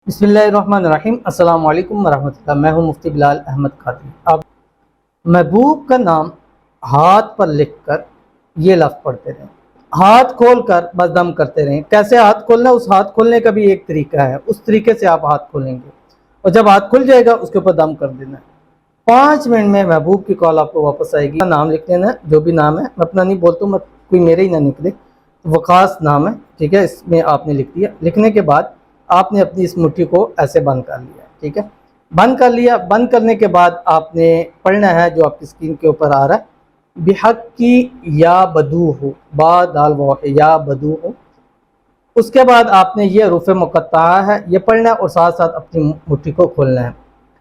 बिस्मिल्लाहिर्रहमानिर्रहीम। अस्सलाम वालेकुम वरहमतुल्लाह। मैं हूं मुफ्ती बिलाल अहमद कादरी। अब महबूब का नाम हाथ पर लिख कर ये लफ्ज़ पढ़ते रहें, हाथ खोल कर बस दम करते रहें। कैसे हाथ खोलना, उस हाथ खोलने का भी एक तरीका है, उस तरीके से आप हाथ खोलेंगे और जब हाथ खुल जाएगा उसके ऊपर दम कर देना है। 5 मिनट में महबूब की कॉल आपको वापस आएगी। नाम लिख लेना, जो भी नाम है, मैं अपना नहीं बोलता हूँ, कोई मेरे ही ना निकले। वकास नाम है, ठीक है, इसमें आपने लिख दिया। लिखने के बाद आपने अपनी इस मुट्ठी को ऐसे बंद कर लिया, ठीक है, बंद कर लिया। बंद करने के बाद आपने पढ़ना है जो आपकी स्क्रीन के ऊपर आ रहा है, बिहक की या बदू हो, बा दाल वाह या बदू हो। उसके बाद आपने ये रूफ़ मुक़त्ता है ये पढ़ना है और साथ साथ अपनी मुट्ठी को खोलना है।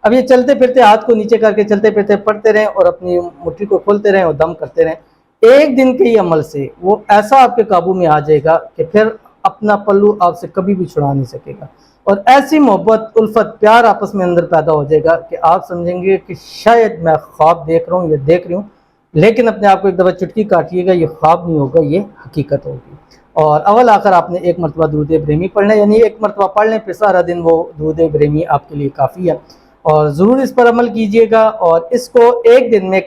अब ये चलते फिरते हाथ को नीचे करके चलते फिरते पढ़ते रहें और अपनी मुट्ठी को खोलते रहें और दम करते रहें। एक दिन के ही अमल से वो ऐसा आपके काबू में आ जाएगा कि फिर अपना पल्लू आपसे कभी भी छुड़ा नहीं सकेगा और ऐसी मोहब्बत, उल्फत, प्यार आपस में अंदर पैदा हो जाएगा कि आप समझेंगे कि शायद मैं ख्वाब देख रहा हूँ या देख रही हूँ। लेकिन अपने आप को एक दफ़ा चुटकी काटिएगा, ये ख्वाब नहीं होगा, ये हकीकत होगी। और अव्वल आखिर आपने एक मरतबा दुरूद इब्राहिमी पढ़ना है, यानी एक मरतबा पढ़ लें, फिर सारा दिन वो दुरूद इब्राहिमी आपके लिए काफ़ी है। और ज़रूर इस पर अमल कीजिएगा और इसको एक दिन में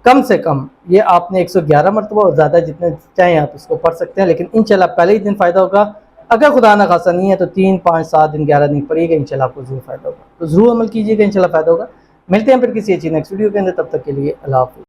कम से कम ये आपने 111 मरतबा और ज़्यादा जितने चाहें आप इसको पढ़ सकते हैं, लेकिन इंशाल्लाह पहले ही दिन फ़ायदा होगा। अगर खुदा ना खासा नहीं है तो 3, 5, 7 दिन, 11 दिन पढ़िएगा, इंशाल्लाह आपको ज़रूर फ़ायदा होगा। तो ज़रूर अमल कीजिएगा, इंशाल्लाह फ़ायदा होगा। मिलते हैं फिर किसी अच्छी नेक्स्ट वीडियो के अंदर, तब तक के लिए अल्लाह हाफ़िज़।